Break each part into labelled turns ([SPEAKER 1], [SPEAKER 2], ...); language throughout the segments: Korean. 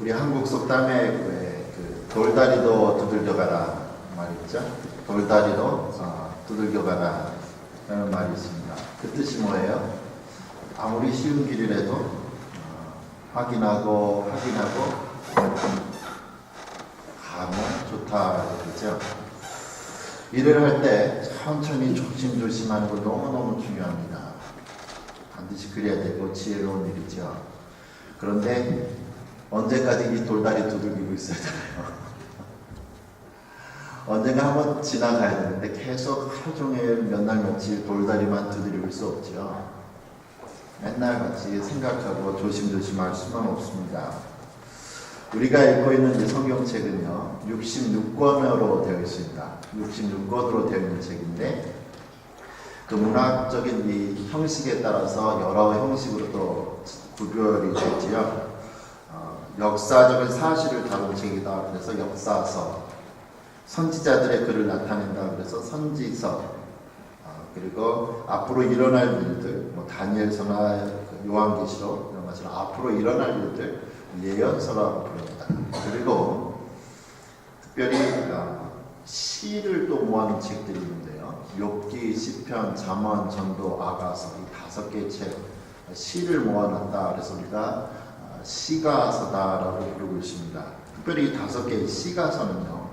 [SPEAKER 1] 우리 한국 속담에 그 돌다리도 두들겨가라 말이 있죠. 돌다리도 두들겨가라 라는 말이 있습니다. 그 뜻이 뭐예요? 아무리 쉬운 길이라도 확인하고 가면 좋다 그러죠. 일을 할 때 천천히 조심조심하는 거 너무너무 중요합니다. 반드시 그래야 되고 지혜로운 일이죠. 그런데 언제까지 이 돌다리 두들기고 있어야 되나요? 언젠가 한번 지나가야 되는데 계속 하루 종일 몇 날 며칠 돌다리만 두드릴 수 없죠. 맨날 같이 생각하고 조심조심할 수는 없습니다. 우리가 읽고 있는 이 성경책은요 66권으로 되어 있습니다. 66권으로 되어 있는 책인데 그 문학적인 이 형식에 따라서 여러 형식으로 또 구별이 되지요. 역사적인 사실을 다룬 책이다 그래서 역사서, 선지자들의 글을 나타낸다 그래서 선지서, 그리고 앞으로 일어날 일들, 뭐 다니엘서나 요한계시록 이런 것처럼 앞으로 일어날 일들 예언서라고 부릅니다. 그리고 특별히 시를 또 모아놓은 책들이 있는데요. 욥기, 시편, 잠언, 전도, 아가서 이 5개의 책 시를 모아놨다 그래서 우리가 시가서다라고 부르고 있습니다. 특별히 이 5개의 시가서는요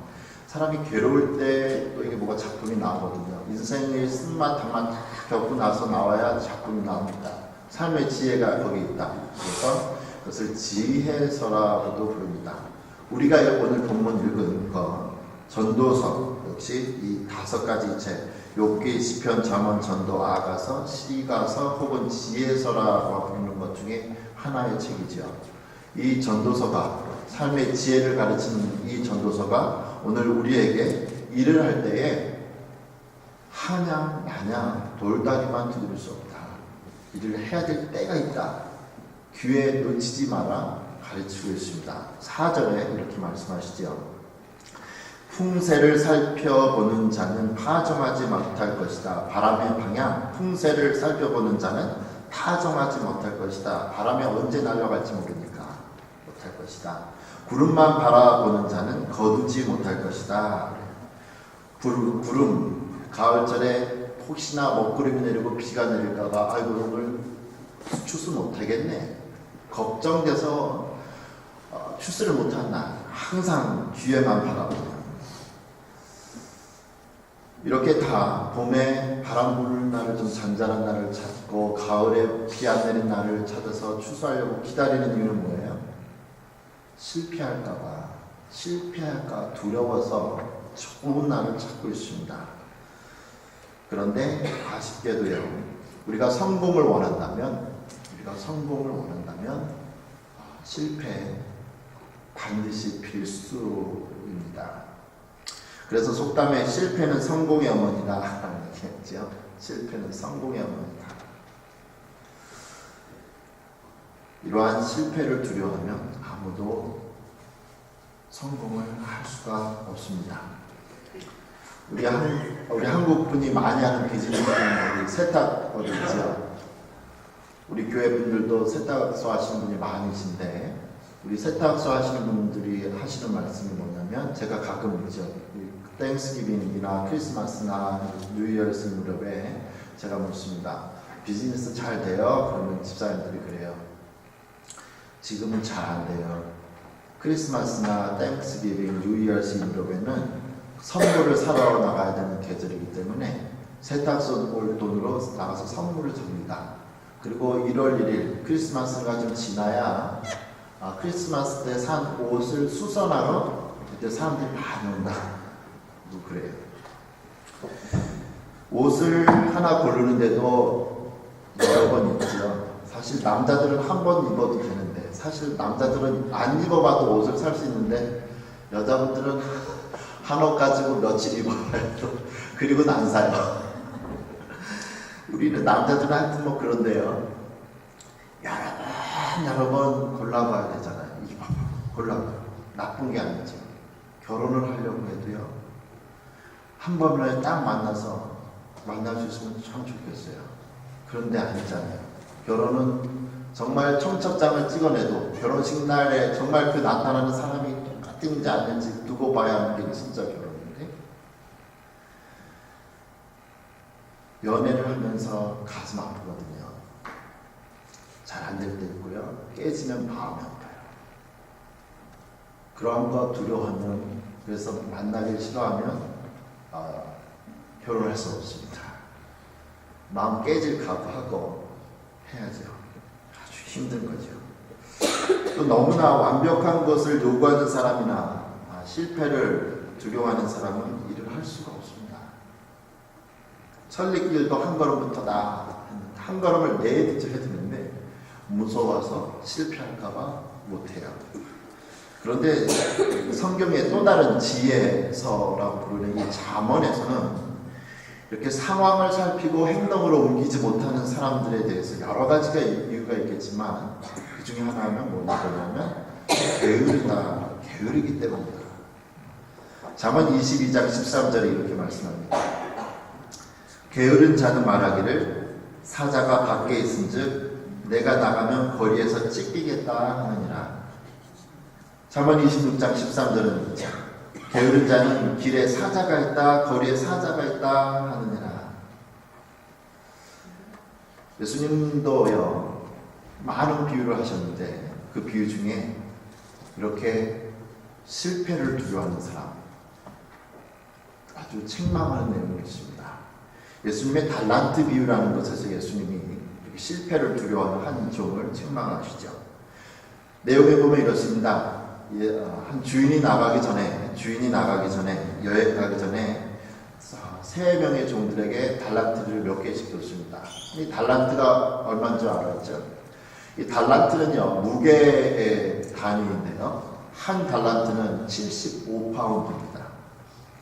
[SPEAKER 1] 사람이 괴로울 때 또 이게 뭐가 작품이 나오거든요. 인생의 쓴맛 단맛 다 겪고 나서 나와야 작품이 나옵니다. 삶의 지혜가 거기 있다. 그래서 그것을 지혜서라고도 부릅니다. 우리가 오늘 본문 읽은 거 전도서 역시 이 5가지 책 욥기, 시편, 잠언, 전도, 아가서, 시가서 혹은 지혜서라고 부르는 것 중에 하나의 책이죠. 이 전도서가 삶의 지혜를 가르치는 이 전도서가 오늘 우리에게 일을 할 때에 하냐 마냐 돌다리만 두드릴 수 없다. 일을 해야 될 때가 있다. 기회 놓치지 마라 가르치고 있습니다. 4절에 이렇게 말씀하시죠. 풍세를 살펴보는 자는 파종하지 못할 것이다. 바람의 방향, 풍세를 살펴보는 자는 타정하지 못할 것이다. 바람이 언제 날아갈지 모르니까 못할 것이다. 구름만 바라보는 자는 거두지 못할 것이다. 구름, 가을철에 혹시나 먹구름이 내리고 비가 내릴까봐 아이고 오늘 추수 못하겠네. 걱정돼서 추수를 못한 날 항상 뒤에만 바라보는 이렇게 다 봄에 바람 부는 날을 좀 잔잔한 날을 찾고 가을에 비 안 내린 날을 찾아서 추수하려고 기다리는 이유는 뭐예요? 실패할까 두려워서 좋은 날을 찾고 있습니다. 그런데 아쉽게도요 우리가 성공을 원한다면 실패 반드시 필수입니다. 그래서 속담에 실패는 성공의 어머니다 라는 얘기했죠. 실패는 성공의 어머니다. 이러한 실패를 두려워하면 아무도 성공을 할 수가 없습니다. 우리 한국 분이 많이 하는 비즈니스는 세탁 어디 있죠? 우리 교회 분들도 세탁소 하시는 분이 많으신데 우리 세탁소 하시는 분들이 하시는 말씀이 뭐냐면 제가 가끔 있죠. 땡스기빙이나 크리스마스나 뉴이얼스 무렵에 제가 묻습니다. 비즈니스 잘 돼요? 그러면 집사님들이 그래요. 지금은 잘 안 돼요. 크리스마스나 땡스기빙, 뉴이얼스 무렵에는 선물을 사러 나가야 되는 계절이기 때문에 세탁소 올 돈으로 나가서 선물을 줍니다. 그리고 1월 1일 크리스마스가 좀 지나야 크리스마스 때 산 옷을 수선하러 그때 사람들이 많이 온다. 그래요. 옷을 하나 고르는데도 여러 번 입죠. 사실 남자들은 한 번 입어도 되는데 사실 남자들은 안 입어봐도 옷을 살 수 있는데 여자분들은 한 옷 가지고 며칠 입어봐요. 그리고는 안 사요. 우리는 남자들은 하여튼 뭐 그런데요. 여러 번 골라봐야 되잖아요. 골라봐요. 나쁜 게 아니죠. 결혼을 하려고 해도요. 한 번에 딱 만날 수 있으면 참 좋겠어요. 그런데 아니잖아요. 결혼은 정말 청첩장을 찍어내도 결혼식 날에 정말 그 나타나는 사람이 똑같은지 아닌지 두고 봐야 하는 게 진짜 결혼인데, 연애를 하면서 가슴 아프거든요. 잘 안 될 때 있고요. 깨지면 마음이 아파요. 그런 거 두려워하면, 그래서 만나길 싫어하면 결혼할 수 없습니다. 마음 깨질 각오하고 해야죠. 아주 힘든 거죠. 또 너무나 완벽한 것을 요구하는 사람이나 실패를 두려워하는 사람은 일을 할 수가 없습니다. 천리길도 한 걸음부터 한 걸음을 내딛어야 되는데 무서워서 실패할까봐 못해요. 그런데 성경의 또 다른 지혜서라고 부르는 이 잠언에서는 이렇게 상황을 살피고 행동으로 옮기지 못하는 사람들에 대해서 여러 가지가 이유가 있겠지만 그 중에 하나는 뭐냐면 게으르기 때문이다. 잠언 22장 13절에 이렇게 말씀합니다. 게으른 자는 말하기를 사자가 밖에 있은즉 내가 나가면 거리에서 찢기겠다 하느니라. 잠언 26장 13절은 게으른 자는 길에 사자가 있다, 거리에 사자가 있다 하느니라. 예수님도요 많은 비유를 하셨는데 그 비유 중에 이렇게 실패를 두려워하는 사람, 아주 책망하는 내용이 있습니다. 예수님의 달란트 비유라는 것에서 예수님이 실패를 두려워하는 한 종을 책망하시죠. 내용에 보면 이렇습니다. 한 주인이 나가기 전에 여행 가기 전에 3명의 종들에게 달란트를 몇 개씩 줬습니다. 이 달란트가 얼마인 줄 알았죠? 이 달란트는요 무게의 단위인데요, 한 달란트는 75파운드입니다.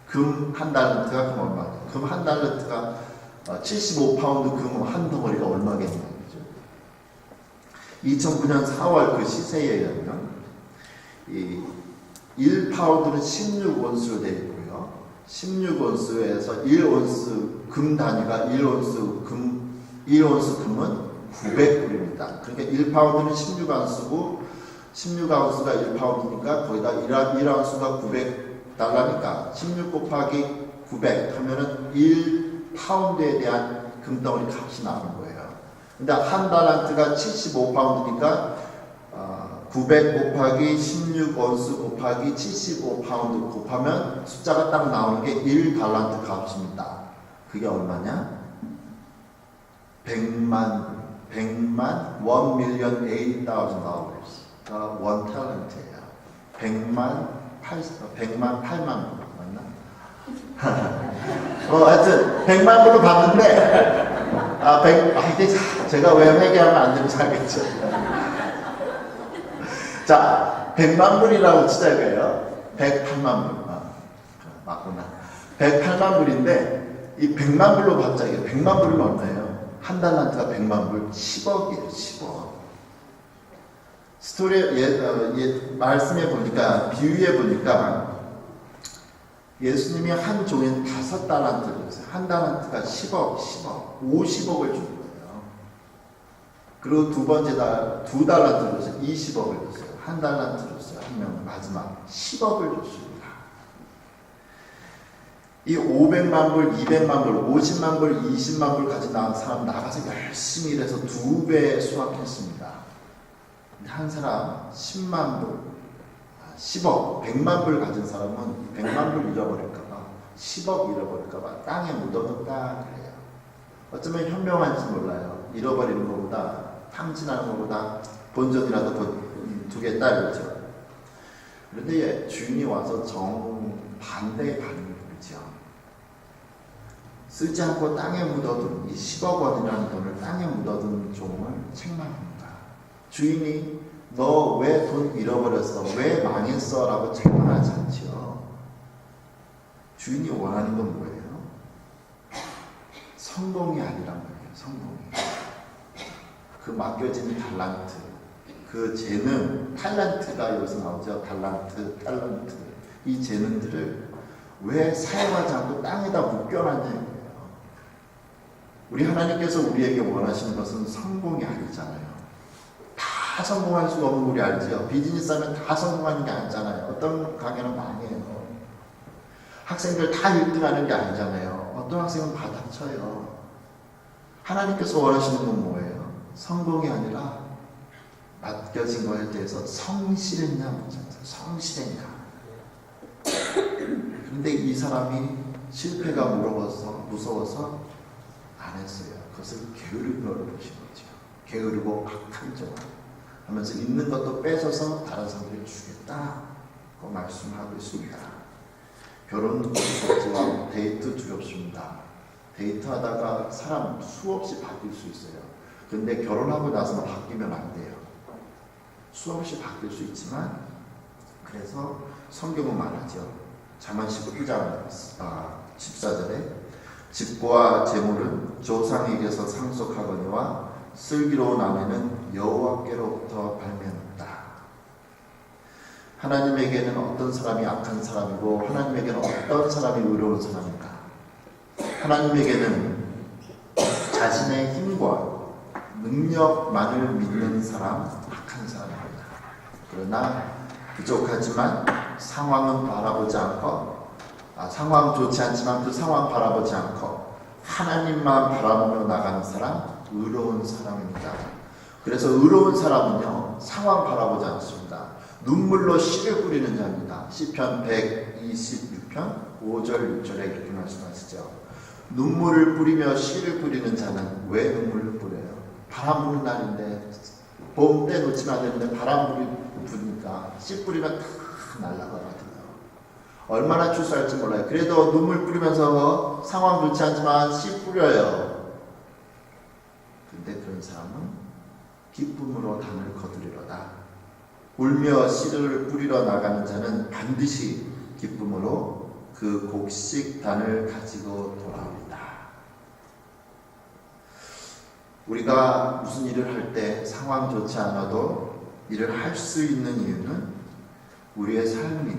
[SPEAKER 1] 금 한 달란트가 그럼 얼마죠? 금 한 달란트가 75파운드 금 한 덩어리가 얼마겠냐는 거죠. 2009년 4월 그 시세에 의하면 이 1파운드는 16온스로 되어 있고요. 16온스에서 1온스 금 단위가 1온스 금은 900불입니다. 그러니까 1파운드는 16아운스고 16아운스가 1파운드니까 거기다 1아운스가 900달러니까 16 곱하기 900 하면은 1파운드에 대한 금덩어리 값이 나오는 거예요. 근데 한 달란트가 75파운드니까 900 곱하기 16온스 곱하기 75파운드 곱하면 숫자가 딱 나오는 게 1달란트 값입니다. 그게 얼마냐? 100만 $1,008,000 원 탤런트예요. 100만 8만 맞나? 하여튼 100만 불로 받는데 이제 제가 왜 회계하면 안 되는지 알겠죠? 자, 100만 불이라고 치자 이거예요. 108만 불. 맞구나. 108만 불인데 이 100만 불로 받자. 이게 100만 불이면 얼마예요? 한 달란트가 100만 불, 10억이에요. 10억. 말씀해 보니까, 비유해 보니까 예수님이 한 종에 5달란트를 줬어요. 한 달란트가 10억, 50억을 준 거예요. 그리고 두 달란트를 줬어요. 20억을 줬어요. 한 달란트 줬어요. 한 명 마지막 10억을 줬습니다. 이 500만 불, 200만 불, 50만 불, 20만 불 가진 사람 나가서 열심히 일해서 2배 수확했습니다. 근데 한 사람 10만 불, 10억, 100만 불 가진 사람은 100만 불 잃어버릴까봐, 10억 잃어버릴까봐 땅에 묻어뒀다 그래요. 어쩌면 현명한지 몰라요. 잃어버리는 것보다, 탐진하는 것보다 본전이라도 두겠다 이거죠. 그런데 주인이 와서 정반대의 반응을 보이죠. 쓰지 않고 땅에 묻어둔 이 10억 원이라는 돈을 땅에 묻어둔 종을 책망합니다. 주인이 너 왜 돈 잃어버렸어? 왜 망했어? 라고 책망하지 않지요. 주인이 원하는 건 뭐예요? 성공이 아니란 말이에요. 성공이. 그 맡겨진 달란트, 그 재능, 탤런트가 여기서 나오죠. 달란트. 이 재능들을 왜 사용하지 않고 땅에다 묶여놨냐는 거예요. 우리 하나님께서 우리에게 원하시는 것은 성공이 아니잖아요. 다 성공할 수가 없는 거 우리 알죠? 비즈니스 하면 다 성공하는 게 아니잖아요. 어떤 가게는 망해요. 학생들 다 1등 하는 게 아니잖아요. 어떤 학생은 바닥쳐요. 하나님께서 원하시는 건 뭐예요? 성공이 아니라 맡겨진 거에 대해서 성실했냐 묻잖아요. 성실했냐. 근데 이 사람이 실패가 무서워서 안 했어요. 그것을 게으른 걸로 보신 거죠. 게으르고 박한종 하면서 있는 것도 뺏어서 다른 사람들에게 주겠다고 말씀하고 있습니다. 결혼 두렵지만 데이트 두렵습니다. 데이트하다가 사람 수없이 바뀔 수 있어요. 근데 결혼하고 나서 바뀌면 안 돼요. 수없이 바뀔 수 있지만 그래서 성경은 말하죠. 잠언 19장 14절에 집과 재물은 조상에게서 상속하거니와 슬기로운 아내는 여호와께로부터 발명한다. 하나님에게는 어떤 사람이 악한 사람이고 하나님에게는 어떤 사람이 의로운 사람인가? 하나님에게는 자신의 힘과 능력만을 믿는 사람, 악한 사람입니다. 그러나 부족하지만 상황은 바라보지 않고 상황 좋지 않지만 그 상황 바라보지 않고 하나님만 바라보며 나가는 사람, 의로운 사람입니다. 그래서 의로운 사람은요, 상황 바라보지 않습니다. 눈물로 씨를 뿌리는 자입니다. 시편 126편 5절 6절에 이렇게 말씀하시죠. 눈물을 뿌리며 씨를 뿌리는 자는 왜 눈물을 뿌려요? 바람 부는 날인데 봄 때 놓치면 안 되는데 바람 부니까 씨 뿌리면 다 날아가거든요. 얼마나 추수할지 몰라요. 그래도 눈물 뿌리면서 상황 좋지 않지만 씨 뿌려요. 근데 그런 사람은 기쁨으로 단을 거두리로다. 울며 씨를 뿌리러 나가는 자는 반드시 기쁨으로 그 곡식 단을 가지고 돌아옵니다. 우리가 무슨 일을 할 때 상황 좋지 않아도 일을 할 수 있는 이유는 우리의 삶이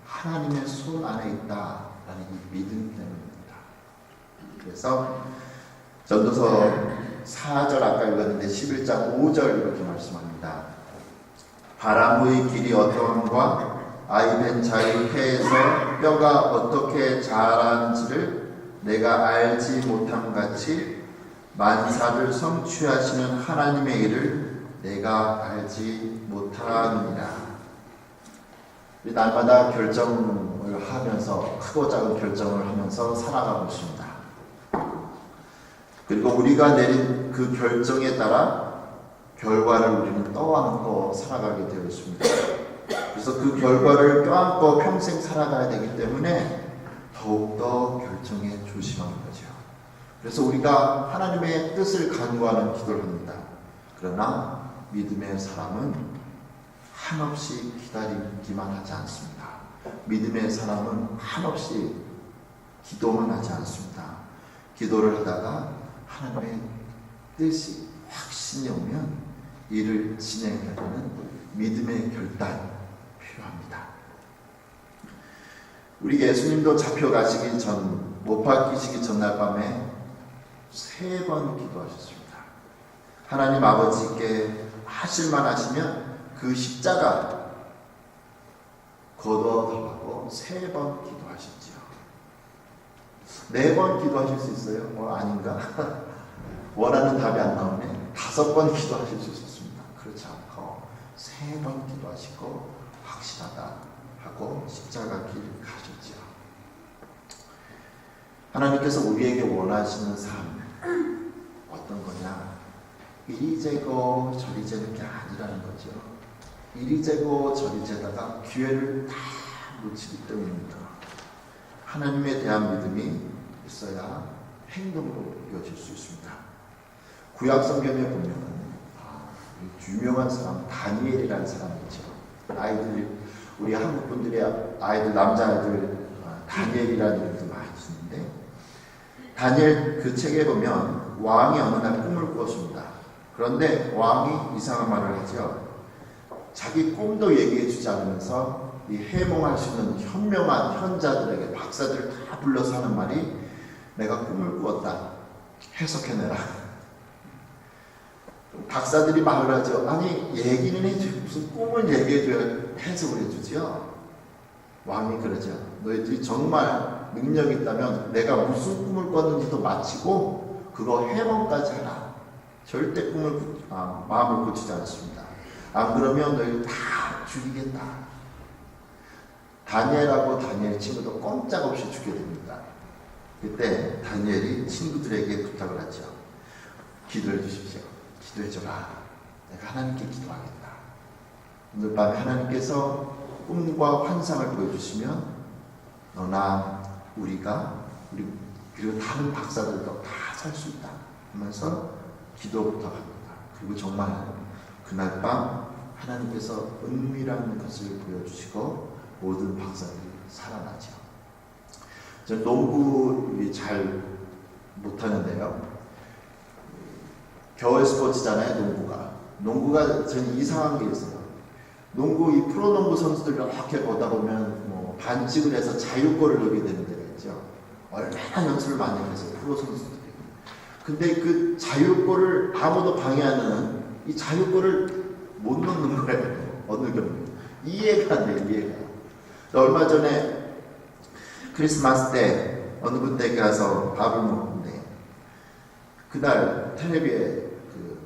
[SPEAKER 1] 하나님의 손 안에 있다라는 이 믿음 때문입니다. 그래서 전도서 4절 아까 읽었는데 11장 5절 이렇게 말씀합니다. 바람의 길이 어떠함과 아이벤 자의 폐에서 뼈가 어떻게 자라는지를 내가 알지 못함 같이 만사를 성취하시는 하나님의 일을 내가 알지 못하느니라. 날마다 결정을 하면서 크고 작은 결정을 하면서 살아가고 있습니다. 그리고 우리가 내린 그 결정에 따라 결과를 우리는 떠안고 살아가게 되어 있습니다. 그래서 그 결과를 껴안고 평생 살아가야 되기 때문에 더욱더 결정에 조심하는 거죠. 그래서 우리가 하나님의 뜻을 간구하는 기도를 합니다. 그러나 믿음의 사람은 한없이 기다리기만 하지 않습니다. 믿음의 사람은 한없이 기도만 하지 않습니다. 기도를 하다가 하나님의 뜻이 확신이 오면 일을 진행해야 되는 믿음의 결단이 필요합니다. 우리 예수님도 잡혀가시기 전, 못 박히시기 전날 밤에 3번 기도하셨습니다. 하나님 아버지께 하실만 하시면 그 십자가 거둬달라고 3번 기도하셨지요. 4번 기도하실 수 있어요? 아닌가? 원하는 답이 안 나오네. 5번 기도하실 수 있었습니다. 그렇지 않고 3번 기도하시고 확실하다 하고 십자가 길 가셨지요. 하나님께서 우리에게 원하시는 삶 어떤 거냐? 이리 재고 저리 재는 게 아니라는 거죠. 이리 재고 저리 재다가 기회를 다 놓치기 때문입니다. 하나님에 대한 믿음이 있어야 행동으로 이어질 수 있습니다. 구약 성경에 보면 유명한 사람 다니엘이라는 사람이 있죠. 아이들 우리 한국 분들의 아이들 남자아이들 다니엘이라는 이름도 많이 쓰는데 다니엘 그 책에 보면 왕이 어느 날 꿈을 꾸었습니다. 그런데 왕이 이상한 말을 하죠. 자기 꿈도 얘기해 주지 않으면서 이 해몽할 수 있는 현명한 현자들에게 박사들을 다 불러서 하는 말이 내가 꿈을 꾸었다. 해석해내라. 박사들이 말을 하죠. 아니 얘기는 해주고 무슨 꿈을 얘기해줘야 해석을 해주지요. 왕이 그러죠. 너희들이 정말 능력이 있다면 내가 무슨 꿈을 꿨는지도 마치고 그거 해몽까지 해라. 절대 마음을 고치지 않습니다. 안 그러면 너희를 다 죽이겠다. 다니엘하고 다니엘 친구도 꼼짝없이 죽게 됩니다. 그때 다니엘이 친구들에게 부탁을 하죠. 기도해 주십시오. 기도해줘라. 내가 하나님께 기도하겠다. 오늘 밤에 하나님께서 꿈과 환상을 보여주시면 너나 우리가 그리고 다른 박사들도 다 살 수 있다 하면서 기도 부탁합니다. 그리고 정말 그날 밤 하나님께서 은밀한 것을 보여주시고 모든 박사들이 살아나죠. 저는 농구 잘 못하는데요. 겨울 스포츠잖아요. 농구가 저는 이상한 게 있어요. 농구 이 프로농구 선수들 이렇게 보다 보면 뭐 반칙을 해서 자유골을 넣게 되는 데가 있죠. 얼마나 연습을 많이 해서 프로 선수들이. 근데 그 자유골을 아무도 방해 안 하는 이 자유골을 못 넣는 거예요. 어느 경우 이해가 안 돼요. 이해가. 얼마 전에 크리스마스 때 어느 분 댁에 가서 밥을 먹는데 그날 텔레비에 그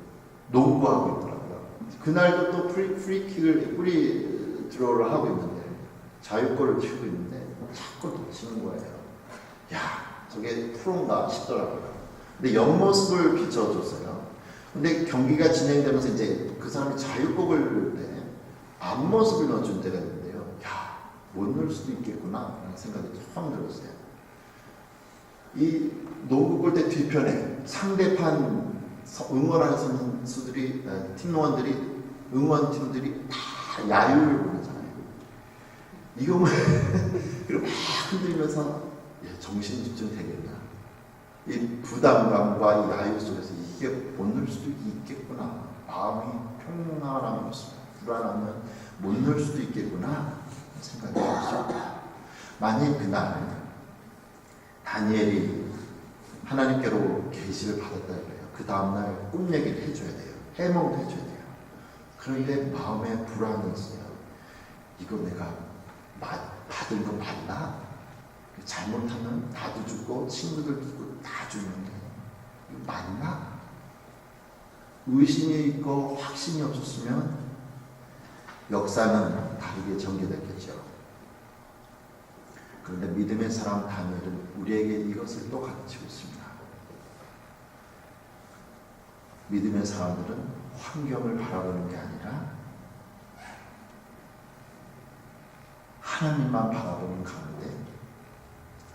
[SPEAKER 1] 농구하고 있더라고요. 그날도 또 프리킥을 프리 드로우를 하고 있는데 자유골을 치고 있는데 자꾸 놓치는 거예요. 야, 저게 프로인가 싶더라고요. 근데 옆모습을 비춰줬어요. 근데 경기가 진행되면서 이제 그 사람이 자유골을 넣을 때 앞모습을 넣어준 때가 있는데요. 야, 못 넣을 수도 있겠구나 라는 생각이 처음 들었어요. 이 농구 골대 뒤편에 상대편 응원하는 선수들이 응원팀들이 다 야유를 부르잖아요. 이거 그리고 막 흔들면서 정신 집중 되겠나? 이 부담감과 이 야유 속에서 이게 못 넣을 수도 있겠구나. 마음이 평안하면 불안하면 못 넣을 수도 있겠구나 생각이 들었죠. 만일 그날 다니엘이 하나님께로 계시를 받았다 그래요. 그 다음날 꿈 얘기를 해줘야 돼요. 해몽도 해줘야 돼요. 그런데 마음에 불안이 있어요. 이거 내가 받은 거 맞나? 잘못하면 나도 죽고 친구들 죽고 다 죽는데 이거 맞나? 의심이 있고 확신이 없었으면 역사는 다르게 전개됐겠죠. 그런데 믿음의 사람 다니엘은 우리에게 이것을 또 가르치고 있습니다. 믿음의 사람들은 환경을 바라보는 게 아니라 하나님만 바라보는 가운데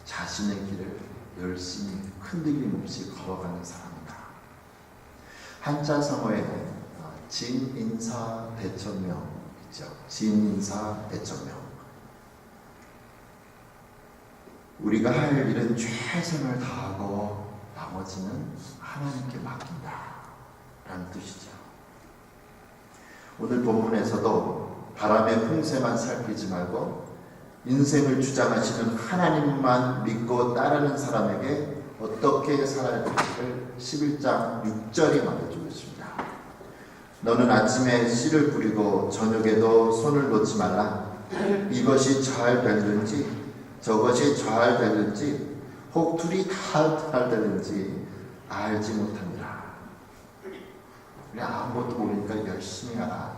[SPEAKER 1] 자신의 길을 열심히 흔들림 없이 걸어가는 사람이다. 한자 성어에 진인사 대천명 있죠. 진인사 대천명. 우리가 할 일은 최선을 다하고 나머지는 하나님께 맡긴다 라는 뜻이죠. 오늘 본문에서도 바람의 풍세만 살피지 말고 인생을 주장하시는 하나님만 믿고 따르는 사람에게 어떻게 살아야 될지를 11장 6절이 말해주고 있습니다. 너는 아침에 씨를 뿌리고 저녁에도 손을 놓지 말라. 이것이 잘 될는지 저것이 잘 될는지 혹 둘이 다 잘 될는지 알지 못합니다. 우리 아무것도 모르니까 열심히 하라.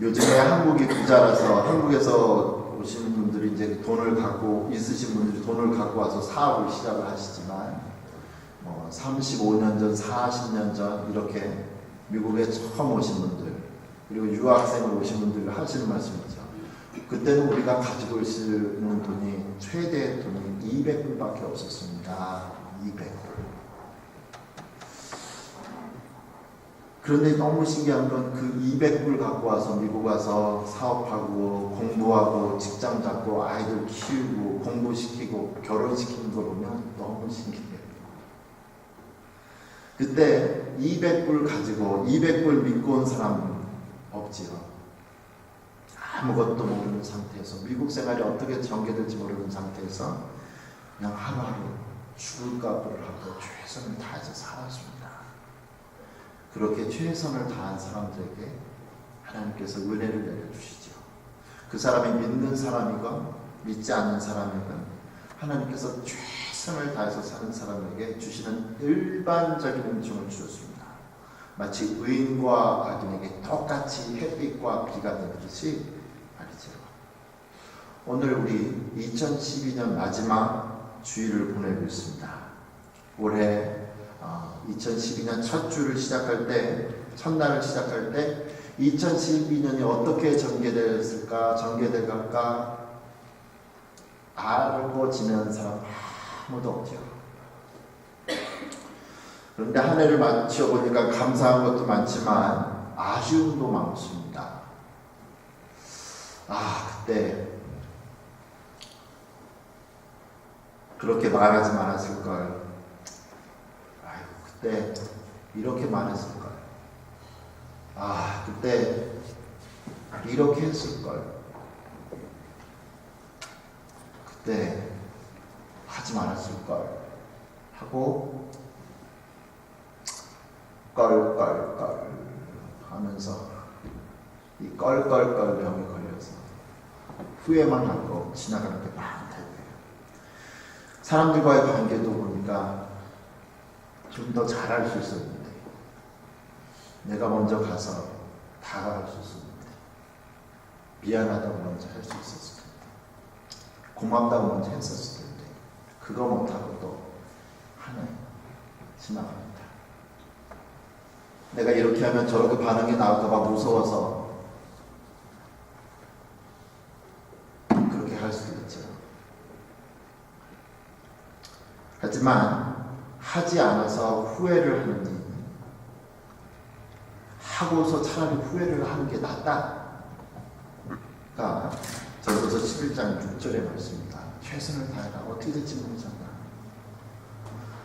[SPEAKER 1] 요즘에 한국이 부자라서 한국에서 오시는 분들이 이제 돈을 갖고 있으신 분들이 돈을 갖고 와서 사업을 시작을 하시지만 35년 전, 40년 전 이렇게 미국에 처음 오신 분들 그리고 유학생으로 오신 분들 하시는 말씀이죠. 그때는 우리가 가지고 있는 돈이 최대 돈이 200불밖에 없었습니다. 200불. 그런데 너무 신기한 건 그 200불 갖고 와서 미국 와서 사업하고 공부하고 직장 잡고 아이들 키우고 공부시키고 결혼시키는 거 보면 너무 신기해요. 그때 200불 가지고 200불 믿고 온 사람 없지요. 아무것도 모르는 상태에서 미국 생활이 어떻게 전개될지 모르는 상태에서 그냥 하루하루 죽을 각오를 하고 최선을 다해서 살았습니다. 그렇게 최선을 다한 사람들에게 하나님께서 은혜를 내려주시죠. 그 사람이 믿는 사람이건 믿지 않는 사람이건 하나님께서 최선을 다해서 사는 사람에게 주시는 일반적인 은총을 주셨습니다. 마치 의인과 악인에게 똑같이 햇빛과 비가 내리듯이 말이죠. 오늘 우리 2012년 마지막 주일을 보내고 있습니다. 올해 2012년 첫 주를 시작할 때, 첫날을 시작할 때 2012년이 어떻게 전개될까 알고 지내는 사람 아무도 없죠. 그런데 한 해를 마쳐보니까 감사한 것도 많지만 아쉬움도 많습니다. 그때 그렇게 말하지 말았을걸. 그때 이렇게 말했을걸. 그때 이렇게 했을걸. 그때 하지 말았을걸 하고 껄껄껄 하면서 이 껄껄껄 병에 걸려서 후회만 하고 지나가는 게 많다고요. 사람들과의 관계도 보니까 좀 더 잘할 수 있었는데, 내가 먼저 가서 다가갈 수 있었는데, 미안하다고 먼저 할 수 있었을 텐데, 고맙다고 먼저 했었을 텐데, 그거 못하고 또 한 해 지나갑니다. 내가 이렇게 하면 저렇게 반응이 나올까봐 무서워서 그렇게 할 수도 있죠. 하지만 하지 않아서 후회를 하는 일, 하고서 차라리 후회를 하는 게 낫다가 전도서 11장 6절의 말씀입니다. 최선을 다해라. 어떻게 될지 모르잖아.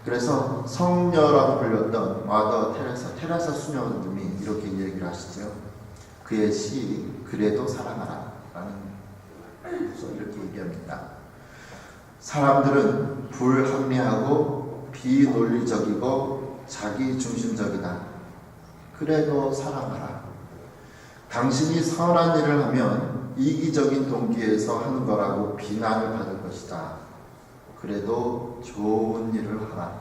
[SPEAKER 1] 그래서 성녀라고 불렸던 마더 테레사 수녀님이 이렇게 얘기를 하시죠. 그의 시 그래도 사랑하라 라는 이렇게 얘기합니다. 사람들은 불합리하고 비논리적이고 자기중심적이다. 그래도 사랑하라. 당신이 선한 일을 하면 이기적인 동기에서 하는 거라고 비난을 받을 것이다. 그래도 좋은 일을 하라.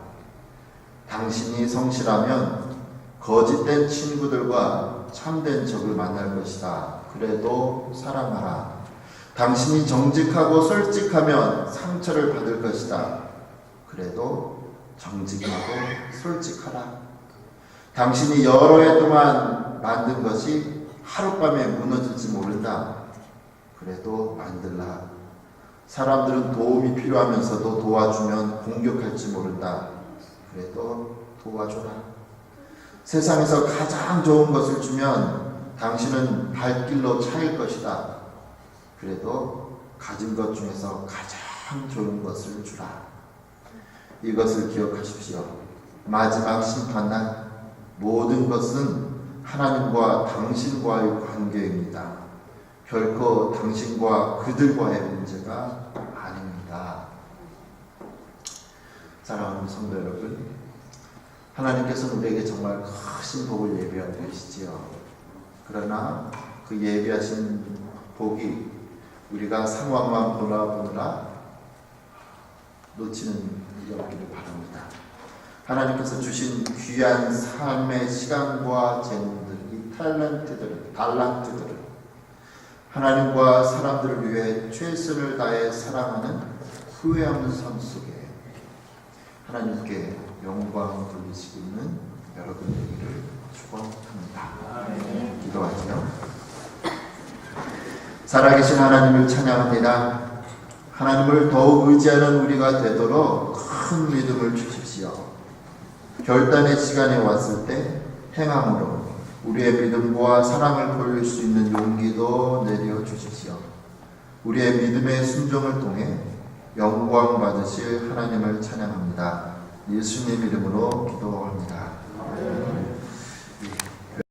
[SPEAKER 1] 당신이 성실하면 거짓된 친구들과 참된 적을 만날 것이다. 그래도 사랑하라. 당신이 정직하고 솔직하면 상처를 받을 것이다. 그래도 정직하고 솔직하라. 당신이 여러 해 동안 만든 것이 하룻밤에 무너질지 모른다. 그래도 만들라. 사람들은 도움이 필요하면서도 도와주면 공격할지 모른다. 그래도 도와줘라. 세상에서 가장 좋은 것을 주면 당신은 발길로 차일 것이다. 그래도 가진 것 중에서 가장 좋은 것을 주라. 이것을 기억하십시오. 마지막 심판날 모든 것은 하나님과 당신과의 관계입니다. 결코 당신과 그들과의 문제가 아닙니다. 사랑하는 성도 여러분, 하나님께서는 우리에게 정말 크신 복을 예비하고 계시지요. 그러나 그 예비하신 복이 우리가 상황만 보느라 놓치는 일이 없기를 바랍니다. 하나님께서 주신 귀한 삶의 시간과 재능들, 이 달란트들을 하나님과 사람들을 위해 최선을 다해 사랑하는 후회 없는 삶 속에 하나님께 영광 돌리시고 있는 여러분 되기를 축원합니다. 기도하죠. 살아계신 하나님을 찬양합니다. 하나님을 더욱 의지하는 우리가 되도록 큰 믿음을 주십시오. 결단의 시간이 왔을 때 행함으로 우리의 믿음과 사랑을 보일 수 있는 용기도 내려 주십시오. 우리의 믿음의 순종을 통해 영광 받으실 하나님을 찬양합니다. 예수님 이름으로 기도합니다.